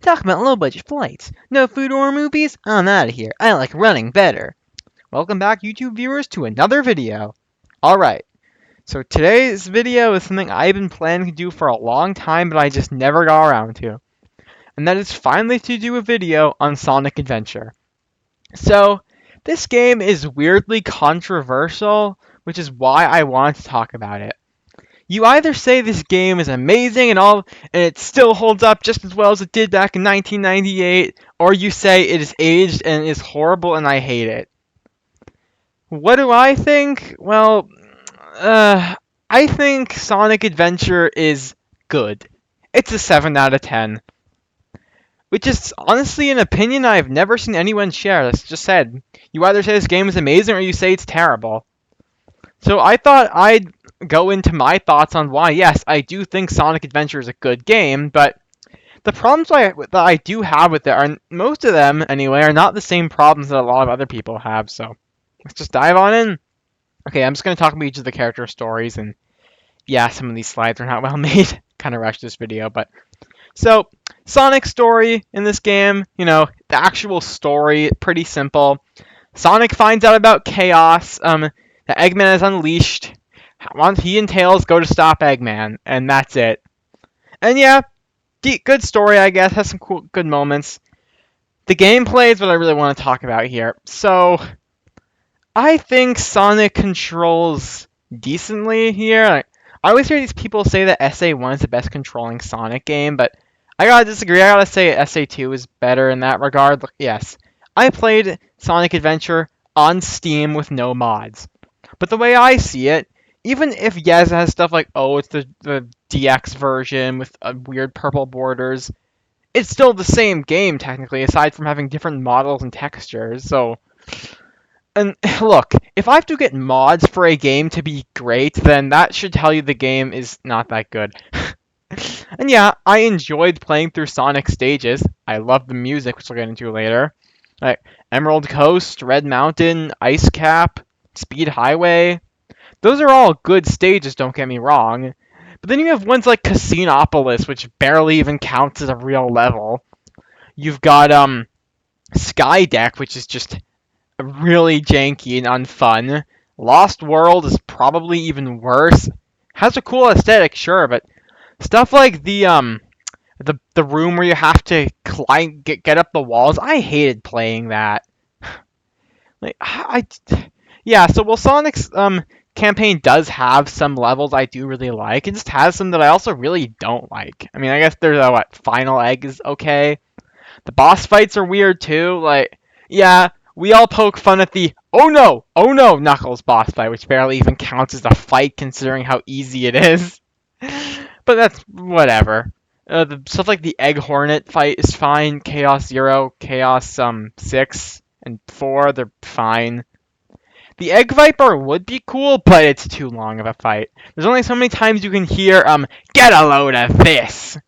Talk about low-budget flights. No food or movies? I'm out of here. I like running better. Welcome back, YouTube viewers, to another video. Alright, so today's video is something I've been planning to do for a long time, but I just never got around to. And that is finally to do a video on Sonic Adventure. So, this game is weirdly controversial, which is why I want to talk about it. You either say this game is amazing and it still holds up just as well as it did back in 1998, or you say it is aged and is horrible and I hate it. What do I think? Well, I think Sonic Adventure is good. It's a 7 out of 10. Which is honestly an opinion I've never seen anyone share. That's just said. You either say this game is amazing or you say it's terrible. So I thought I'd go into my thoughts on why, yes, I do think Sonic Adventure is a good game, but the problems that I do have with it are, most of them anyway, are not the same problems that a lot of other people have, so let's just dive on in. Okay, I'm just going to talk about each of the character stories, and yeah, some of these slides are not well made. Kind of rushed this video, but... So, Sonic's story in this game, the actual story, pretty simple. Sonic finds out about Chaos, that Eggman is unleashed. Once he and Tails go to stop Eggman, and that's it. And yeah, good story, I guess, has some cool, good moments. The gameplay is what I really want to talk about here. So, I think Sonic controls decently here. I always hear these people say that SA1 is the best controlling Sonic game, but I gotta disagree. I gotta say SA2 is better in that regard. Look, yes, I played Sonic Adventure on Steam with no mods. But the way I see it, even if yes, it has stuff like, oh, it's the DX version with weird purple borders, it's still the same game, technically, aside from having different models and textures, so... And look, if I have to get mods for a game to be great, then that should tell you the game is not that good. And yeah, I enjoyed playing through Sonic stages. I love the music, which we'll get into later. Like Emerald Coast, Red Mountain, Ice Cap, Speed Highway. Those are all good stages, don't get me wrong. But then you have ones like Casinopolis, which barely even counts as a real level. You've got Sky Deck, which is just really janky and unfun. Lost World is probably even worse. Has a cool aesthetic, sure, but stuff like the room where you have to climb, get up the walls. I hated playing that. Yeah. So while Sonic's campaign does have some levels I do really like, it just has some that I also really don't like. I mean, I guess there's Final Egg is okay. The boss fights are weird too. Like, yeah, we all poke fun at the oh no Knuckles boss fight, which barely even counts as a fight considering how easy it is. But that's whatever. The stuff like the Egg Hornet fight is fine. Chaos 0, Chaos 6, and 4, they're fine. The Egg Viper would be cool, but it's too long of a fight. There's only so many times you can hear, get a load of this!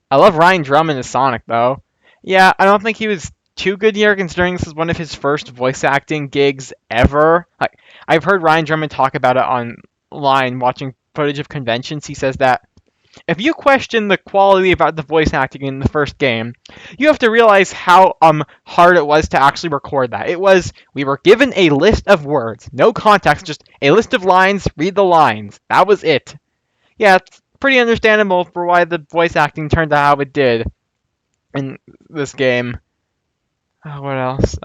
I love Ryan Drummond as Sonic, though. Yeah, I don't think he was too good here, considering this is one of his first voice acting gigs ever. I've heard Ryan Drummond talk about it online, watching footage of conventions. He says that if you question the quality about the voice acting in the first game, you have to realize how hard it was to actually record that. We were given a list of words, no context, just a list of lines, read the lines. That was it. Yeah, it's pretty understandable for why the voice acting turned out how it did in this game. What else?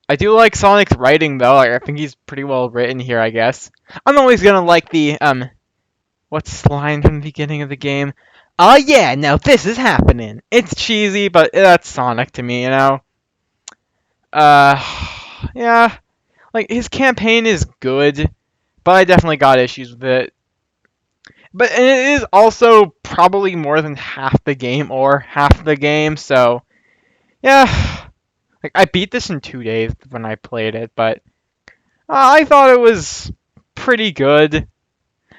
I do like Sonic's writing, though. I think he's pretty well written here, I guess. I'm always gonna like the, what's the line from the beginning of the game? Oh yeah, now this is happening. It's cheesy, but that's Sonic to me, yeah. Like, his campaign is good, but I definitely got issues with it. But it is also probably more than half the game, so, yeah. Like, I beat this in 2 days when I played it, but I thought it was pretty good.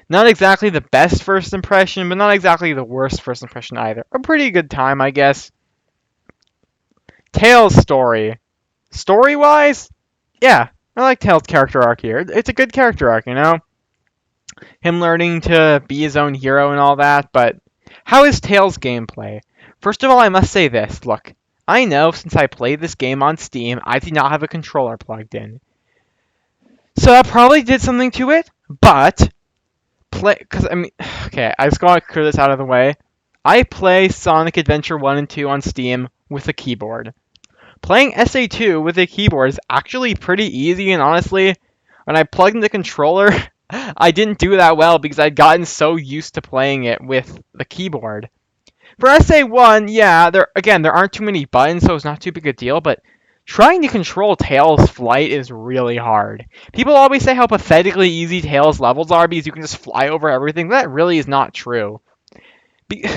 Not exactly the best first impression, but not exactly the worst first impression either. A pretty good time, I guess. Tails' story. Story-wise, yeah, I like Tails' character arc here. It's a good character arc, Him learning to be his own hero and all that, but How is Tails gameplay? First of all, I must say this. Look, I know since I played this game on Steam, I did not have a controller plugged in. So that probably did something to it, but because I mean, okay, I just gotta clear this out of the way. I play Sonic Adventure 1 and 2 on Steam with a keyboard. Playing SA2 with a keyboard is actually pretty easy, and honestly, when I plugged in the controller, I didn't do that well because I'd gotten so used to playing it with the keyboard. For SA1, yeah, there aren't too many buttons, so it's not too big a deal, but trying to control Tails' flight is really hard. People always say how pathetically easy Tails' levels are because you can just fly over everything. That really is not true.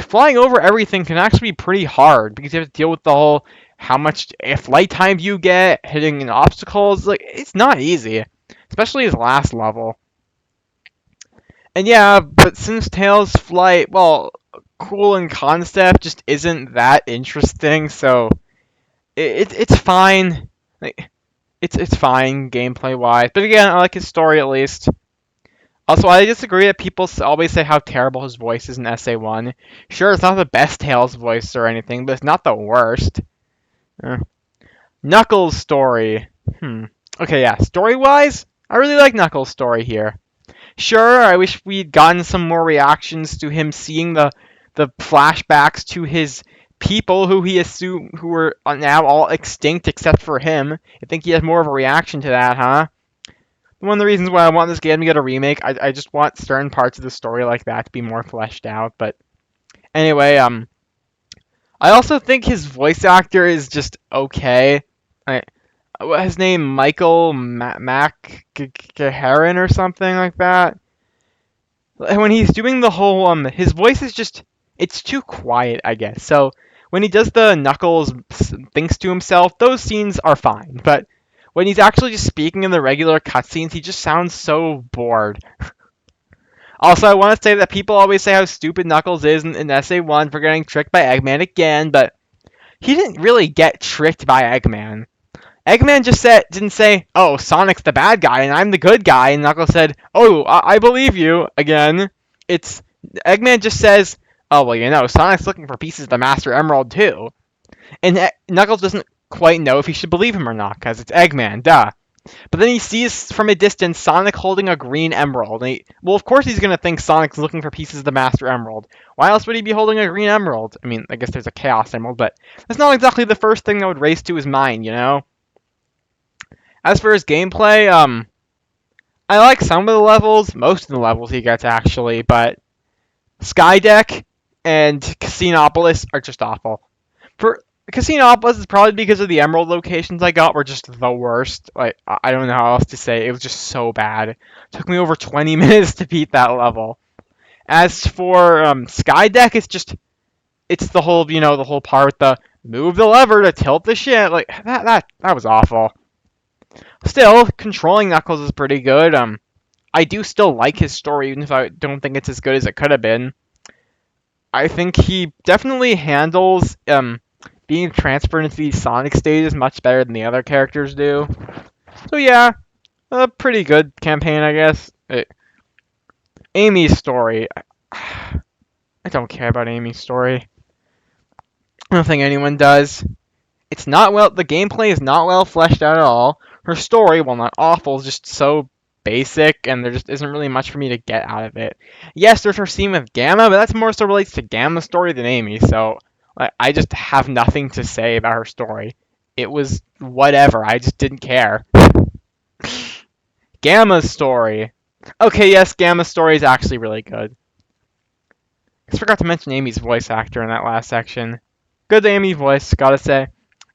Flying over everything can actually be pretty hard because you have to deal with the whole how much flight time you get, hitting obstacles. Like, it's not easy, especially his last level. And yeah, but since Tails' flight, well, cool in concept, just isn't that interesting. So it's fine. Like, it's fine gameplay wise. But again, I like his story at least. Also, I disagree that people always say how terrible his voice is in SA1. Sure, it's not the best Tails voice or anything, but it's not the worst. Knuckles' story. Okay, yeah, story-wise, I really like Knuckles' story here. Sure, I wish we'd gotten some more reactions to him seeing the flashbacks to his people who he assumed who were now all extinct except for him. I think he has more of a reaction to that, huh? One of the reasons why I want this game to get a remake, I just want certain parts of the story like that to be more fleshed out. But anyway, I also think his voice actor is just okay. What his name, Michael Mac-Heron or something like that. When he's doing the whole his voice is just it's too quiet, I guess. So when he does the Knuckles thinks to himself, those scenes are fine. But when he's actually just speaking in the regular cutscenes, he just sounds so bored. Also, I want to say that people always say how stupid Knuckles is in SA1 for getting tricked by Eggman again, but he didn't really get tricked by Eggman. Eggman just didn't say, "Oh, Sonic's the bad guy and I'm the good guy," and Knuckles said, "Oh, I believe you." Again, it's Eggman just says, "Oh, well, you know, Sonic's looking for pieces of the Master Emerald too," and Knuckles doesn't quite know if he should believe him or not because it's Eggman, duh. But then he sees from a distance Sonic holding a green emerald. And well, of course he's gonna think Sonic's looking for pieces of the Master Emerald. Why else would he be holding a green emerald? I mean, I guess there's a Chaos Emerald, but that's not exactly the first thing that would race to his mind, you know? As for his gameplay, I like some of the levels, most of the levels he gets actually, but Skydeck and Casinopolis are just awful. For Casinopolis is probably because of the emerald locations I got were just the worst. Like, I don't know how else to say it. It was just so bad. It took me over 20 minutes to beat that level. As for Skydeck, it's the whole, you know, the whole part with the move the lever to tilt the shit. Like, that was awful. Still, controlling Knuckles is pretty good. I do still like his story, even if I don't think it's as good as it could have been. I think he definitely handles being transferred into these Sonic stages much better than the other characters do. So yeah, a pretty good campaign, I guess. Amy's story. I don't care about Amy's story. I don't think anyone does. It's not well. The gameplay is not well fleshed out at all. Her story, while not awful, is just so basic, and there just isn't really much for me to get out of it. Yes, there's her scene with Gamma, but that's more so relates to Gamma's story than Amy. So I just have nothing to say about her story. It was whatever. I just didn't care. Gamma's story. Okay, yes, Gamma's story is actually really good. I forgot to mention Amy's voice actor in that last section. Good Amy voice, gotta say.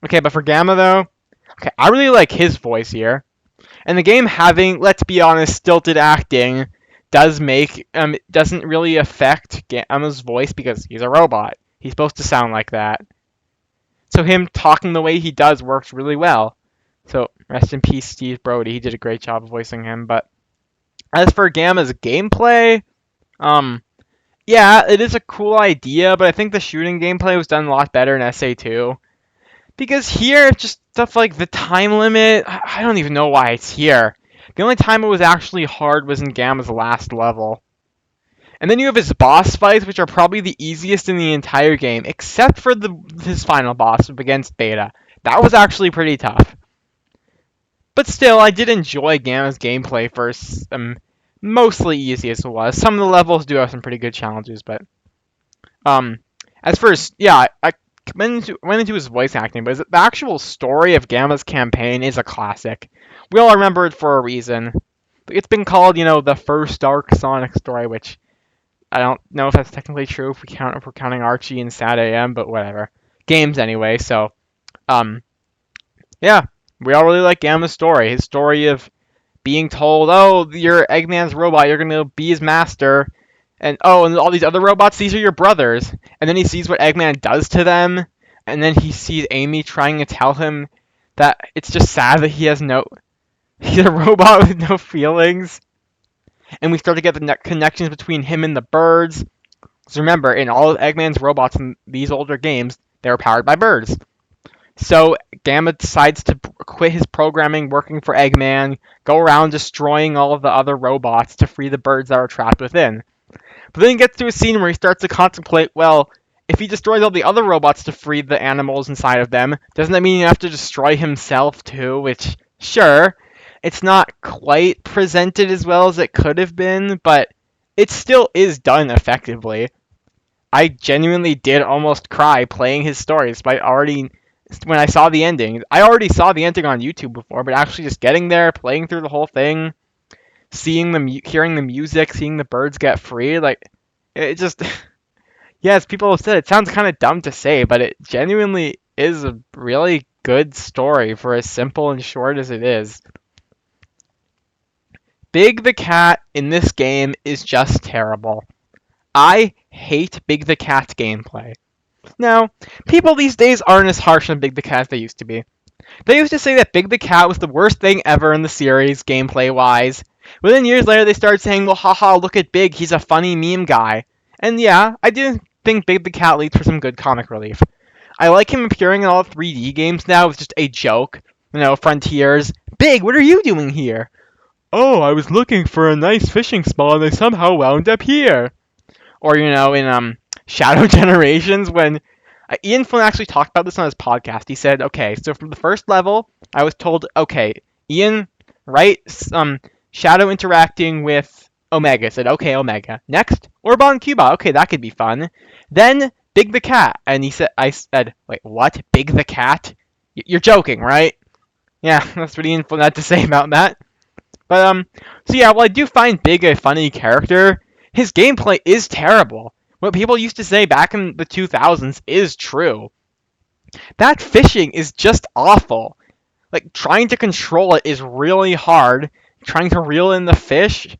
Okay, but for Gamma though, okay, I really like his voice here. And the game having, let's be honest, stilted acting doesn't really affect Gamma's voice because he's a robot. He's supposed to sound like that. So him talking the way he does works really well. So rest in peace, Steve Brody. He did a great job of voicing him. But as for Gamma's gameplay, yeah, it is a cool idea, but I think the shooting gameplay was done a lot better in SA2. Because here, just stuff like the time limit, I don't even know why it's here. The only time it was actually hard was in Gamma's last level. And then you have his boss fights, which are probably the easiest in the entire game, except for his final boss against Beta. That was actually pretty tough. But still, I did enjoy Gamma's gameplay for mostly easy as it was. Some of the levels do have some pretty good challenges, but um, as first, yeah, I went into his voice acting, but the actual story of Gamma's campaign is a classic. We all remember it for a reason. It's been called, the first Dark Sonic story, which I don't know if that's technically true if we're counting Archie and Sad AM, but whatever. Games anyway, so yeah, we all really like Gamma's story. His story of being told, "Oh, you're Eggman's robot. You're gonna be his master," and and all these other robots, these are your brothers. And then he sees what Eggman does to them, and then he sees Amy trying to tell him that it's just sad that he's a robot with no feelings. And we start to get the connections between him and the birds. Because remember, in all of Eggman's robots in these older games, they were powered by birds. So Gamma decides to quit his programming working for Eggman, go around destroying all of the other robots to free the birds that are trapped within. But then he gets to a scene where he starts to contemplate, well, if he destroys all the other robots to free the animals inside of them, doesn't that mean you have to destroy himself too? Which, sure, it's not quite presented as well as it could have been, but it still is done effectively. I genuinely did almost cry playing his stories when I saw the ending. I already saw the ending on YouTube before, but actually just getting there, playing through the whole thing, hearing the music, seeing the birds get free, like, it just, yes, people have said it sounds kind of dumb to say, but it genuinely is a really good story for as simple and short as it is. Big the Cat in this game is just terrible. I hate Big the Cat's gameplay. Now, people these days aren't as harsh on Big the Cat as they used to be. They used to say that Big the Cat was the worst thing ever in the series, gameplay-wise. But then years later, they started saying, well, haha, look at Big, he's a funny meme guy. And yeah, I do think Big the Cat leads for some good comic relief. I like him appearing in all 3D games now with just a joke. Frontiers. Big, what are you doing here? Oh, I was looking for a nice fishing spot and I somehow wound up here. Or, in Shadow Generations, when Ian Flynn actually talked about this on his podcast. He said, okay, so from the first level, I was told, okay, Ian, write Shadow interacting with Omega. I said, okay, Omega. Next, Orban Cuba. Okay, that could be fun. Then, Big the Cat. And I said, wait, what? Big the Cat? You're joking, right? Yeah, that's what Ian Flynn had to say about that. But, so yeah, while I do find Big a funny character, his gameplay is terrible. What people used to say back in the 2000s is true. That fishing is just awful. Like, trying to control it is really hard. Trying to reel in the fish.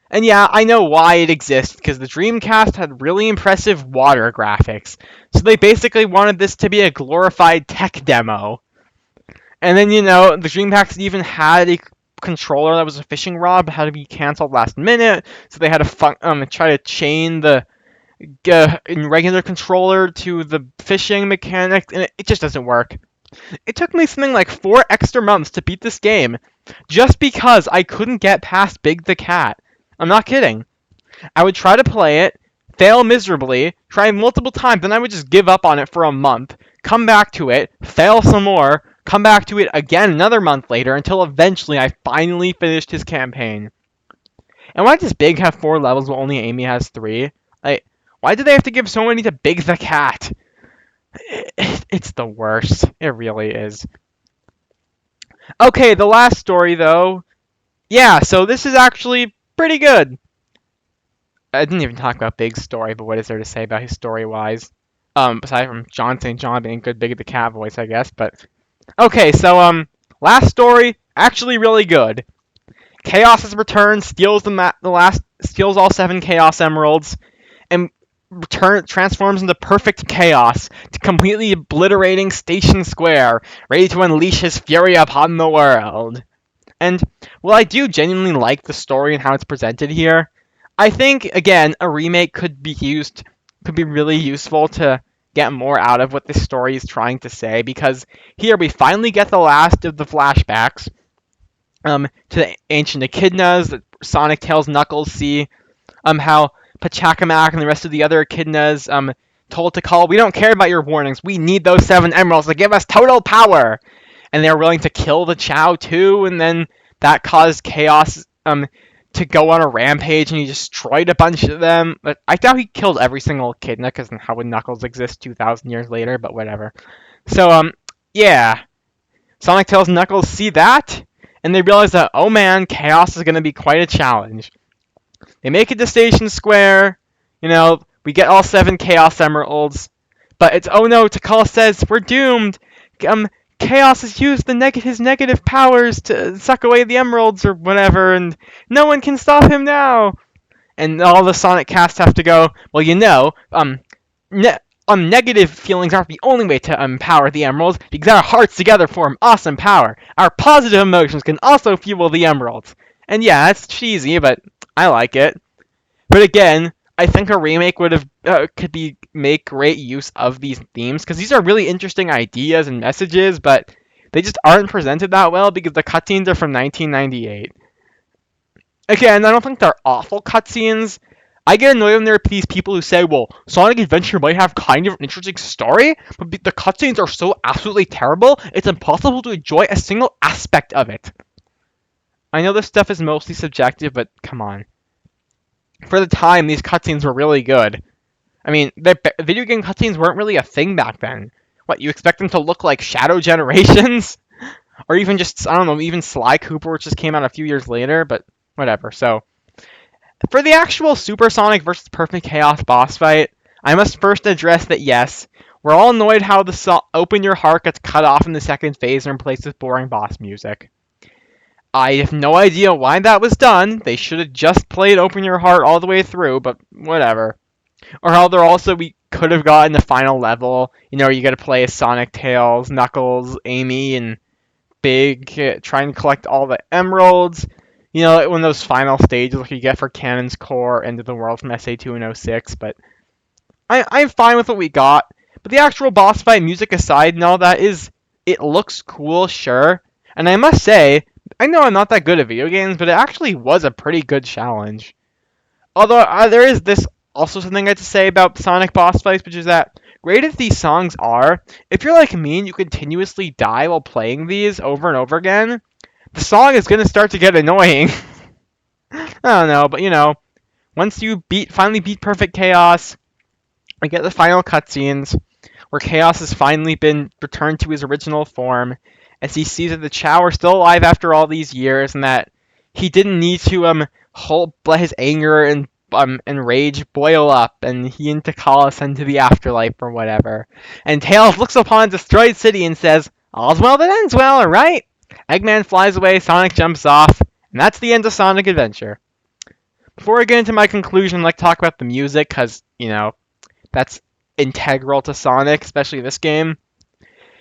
And yeah, I know why it exists, because the Dreamcast had really impressive water graphics. So they basically wanted this to be a glorified tech demo. And then, the Dreamcast even had a controller that was a fishing rod, but had to be canceled last minute. So they had to try to chain the regular controller to the fishing mechanics, and it just doesn't work. It took me something like 4 extra months to beat this game, just because I couldn't get past Big the Cat. I'm not kidding. I would try to play it, fail miserably, try multiple times, then I would just give up on it for a month, come back to it, fail some more, come back to it again another month later, until eventually I finally finished his campaign. And why does Big have 4 levels while only Amy has 3? Why do they have to give so many to Big the Cat? It's the worst. It really is. Okay, the last story, though. Yeah, so this is actually pretty good. I didn't even talk about Big's story, but what is there to say about his story-wise? Aside from John St. John being good Big the Cat voice, I guess, but... Okay, so, last story, actually really good. Chaos has returned, steals steals all 7 Chaos Emeralds, and transforms into perfect chaos, completely obliterating Station Square, ready to unleash his fury upon the world. And while I do genuinely like the story and how it's presented here, I think, again, a remake could be really useful to get more out of what this story is trying to say, because here we finally get the last of the flashbacks to the ancient echidnas that Sonic, Tails, Knuckles see, how Pachacamac and the rest of the other echidnas told to call, we don't care about your warnings. We need those 7 emeralds to give us total power. And they're willing to kill the Chow too, and then that caused Chaos to go on a rampage, and he destroyed a bunch of them. But I doubt he killed every single echidna, because how would Knuckles exist 2,000 years later? But whatever. So yeah, Sonic, Tails, and Knuckles see that, and they realize that, oh man, Chaos is going to be quite a challenge. They make it to Station Square. We get all 7 Chaos Emeralds, but it's, oh no, Takal says we're doomed. Chaos has used his negative powers to suck away the emeralds or whatever, and no one can stop him now. And all the Sonic cast have to go, well, negative feelings aren't the only way to empower the emeralds, because our hearts together form awesome power. Our positive emotions can also fuel the emeralds. And yeah, it's cheesy, but I like it. But again, I think a remake could make great use of these themes, because these are really interesting ideas and messages, but they just aren't presented that well because the cutscenes are from 1998. Again, I don't think they're awful cutscenes. I get annoyed when there are these people who say, well, Sonic Adventure might have kind of an interesting story, but the cutscenes are so absolutely terrible, it's impossible to enjoy a single aspect of it. I know this stuff is mostly subjective, but come on. For the time, these cutscenes were really good. I mean, video game cutscenes weren't really a thing back then. What, you expect them to look like Shadow Generations? Or even just, I don't know, even Sly Cooper, which just came out a few years later, but whatever. So, for the actual Super Sonic vs. Perfect Chaos boss fight, I must first address that yes, we're all annoyed how the Open Your Heart gets cut off in the second phase and replaced with boring boss music. I have no idea why that was done. They should have just played Open Your Heart all the way through, but whatever. Or how we could have gotten the final level, you gotta play as Sonic, Tails, Knuckles, Amy, and Big, trying to collect all the emeralds. One of those final stages like you get for Cannon's Core, End of the World from SA2 and 06, but I'm fine with what we got. But the actual boss fight, music aside and all that, it looks cool, sure. And I must say, I know I'm not that good at video games, but it actually was a pretty good challenge. Although, there is this also something I have to say about Sonic boss fights, which is that, great as these songs are, if you're like me and you continuously die while playing these over and over again, the song is going to start to get annoying. I don't know, but once you finally beat Perfect Chaos, we get the final cutscenes, where Chaos has finally been returned to his original form, as he sees that the Chow are still alive after all these years, and that he didn't need to let his anger and rage boil up, and he and Takala ascend to the afterlife or whatever. And Tails looks upon a destroyed city and says, all's well that ends well, alright? Eggman flies away, Sonic jumps off, and that's the end of Sonic Adventure. Before I get into my conclusion, I'd like to talk about the music, because, that's integral to Sonic, especially this game.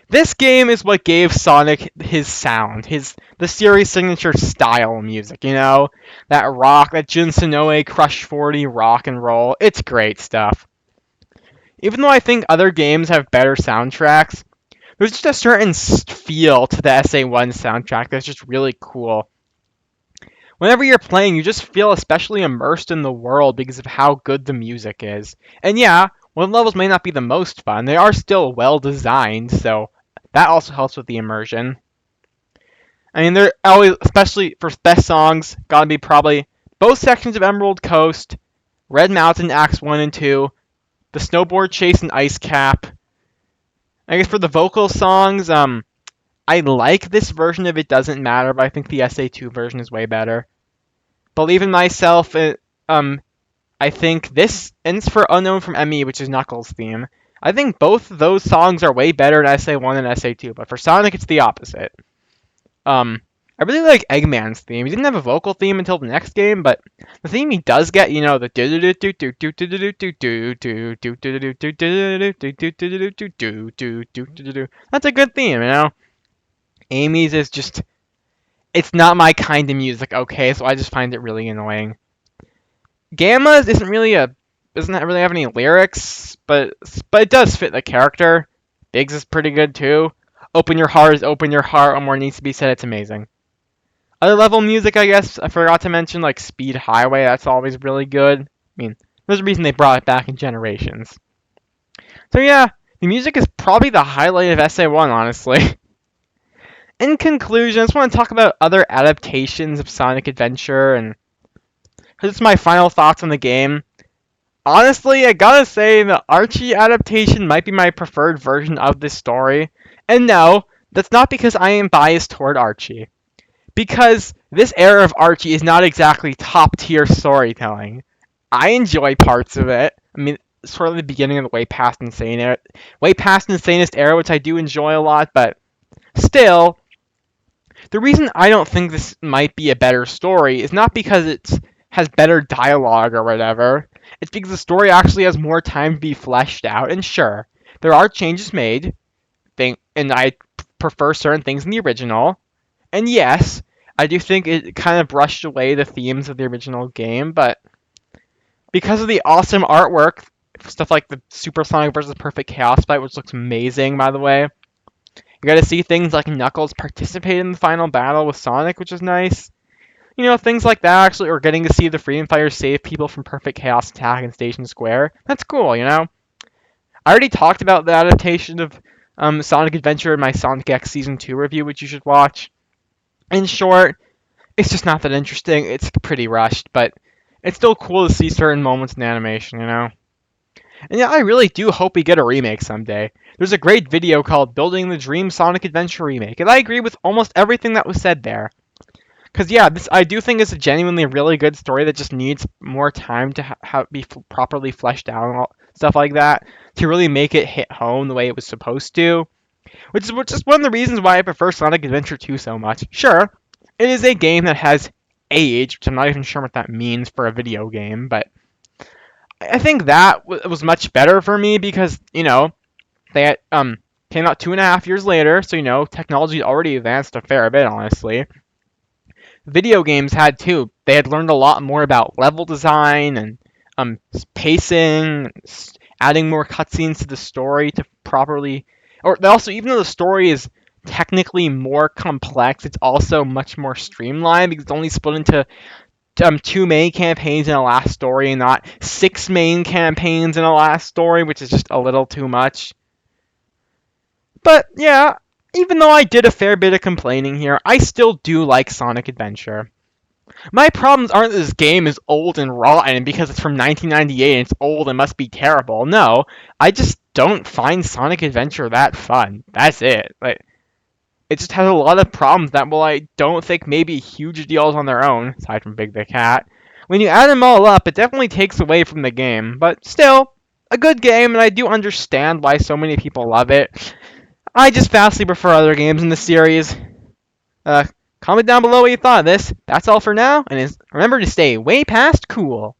This game is what gave Sonic his sound, the series signature style music, that rock, that Jun Sonoe Crush 40 rock and roll. It's great stuff. Even though I think other games have better soundtracks, there's just a certain feel to the SA1 soundtrack that's just really cool. Whenever you're playing, you just feel especially immersed in the world because of how good the music is. And yeah, while the levels may not be the most fun, they are still well designed, so that also helps with the immersion. I mean, they're always, especially for best songs, gotta be probably both sections of Emerald Coast, Red Mountain Acts 1 and 2, the Snowboard Chase and Ice Cap. I guess for the vocal songs, I like this version of It Doesn't Matter, but I think the SA2 version is way better. Believe in Myself, I think this, and it's for Unknown from ME, which is Knuckles' theme. I think both of those songs are way better in SA1 and SA2, but for Sonic, it's the opposite. I really like Eggman's theme. He didn't have a vocal theme until the next game, but the theme he does get, the that's a good theme, Amy's is just, it's not my kind of music, okay, so I just find it really annoying. Gamma's doesn't really have any lyrics, but it does fit the character. Biggs is pretty good too. Open Your Heart is Open Your Heart, and more needs to be said, it's amazing. Other level music, I guess, I forgot to mention, like Speed Highway, that's always really good. I mean, There's a reason they brought it back in Generations. So yeah, the music is probably the highlight of SA1, honestly. In conclusion, I just want to talk about other adaptations of Sonic Adventure, and this is my final thoughts on the game. Honestly, I gotta say the Archie adaptation might be my preferred version of this story. And no, that's not because I am biased toward Archie. Because this era of Archie is not exactly top tier storytelling. I enjoy parts of it. I mean, sort of the beginning of the Way Past Insanest era, which I do enjoy a lot, but still, the reason I don't think this might be a better story is not because it has better dialogue or whatever. It's because the story actually has more time to be fleshed out. And sure, there are changes made, and I prefer certain things in the original. And yes, I do think it kind of brushed away the themes of the original game, but because of the awesome artwork, stuff like the Super Sonic vs. Perfect Chaos fight, which looks amazing, by the way. You got to see things like Knuckles participate in the final battle with Sonic, which is nice. You know, things like that actually, or getting to see the Freedom Fighters save people from Perfect Chaos Attack in Station Square. That's cool, you know? I already talked about the adaptation of Sonic Adventure in my Sonic X Season 2 review, which you should watch. In short, it's just not that interesting. It's pretty rushed, but it's still cool to see certain moments in animation, you know? And yeah, I really do hope we get a remake someday. There's a great video called Building the Dream Sonic Adventure Remake, and I agree with almost everything that was said there. Because yeah, this I do think it's a genuinely really good story that just needs more time to be properly fleshed out and stuff like that to really make it hit home the way it was supposed to. Which is just one of the reasons why I prefer Sonic Adventure 2 so much. Sure, it is a game that has age, which I'm not even sure what that means for a video game, but I think that was much better for me because, you know, they came out 2.5 years later, so, you know, technology already advanced a fair bit, honestly. Video games had too. They had learned a lot more about level design and pacing, adding more cutscenes to the story to properly, or also, even though the story is technically more complex, it's also much more streamlined because it's only split into two main campaigns in a last story and not 6 main campaigns in a last story, which is just a little too much. But yeah, even though I did a fair bit of complaining here, I still do like Sonic Adventure. My problems aren't that this game is old and rotten because it's from 1998 and it's old and must be terrible. No, I just don't find Sonic Adventure that fun. That's it. Like, it just has a lot of problems that, well, I don't think may be huge deals on their own, aside from Big the Cat. When you add them all up, it definitely takes away from the game, but still, a good game, and I do understand why so many people love it. I just vastly prefer other games in the series. Comment down below what you thought of this. That's all for now, and remember to stay way past cool.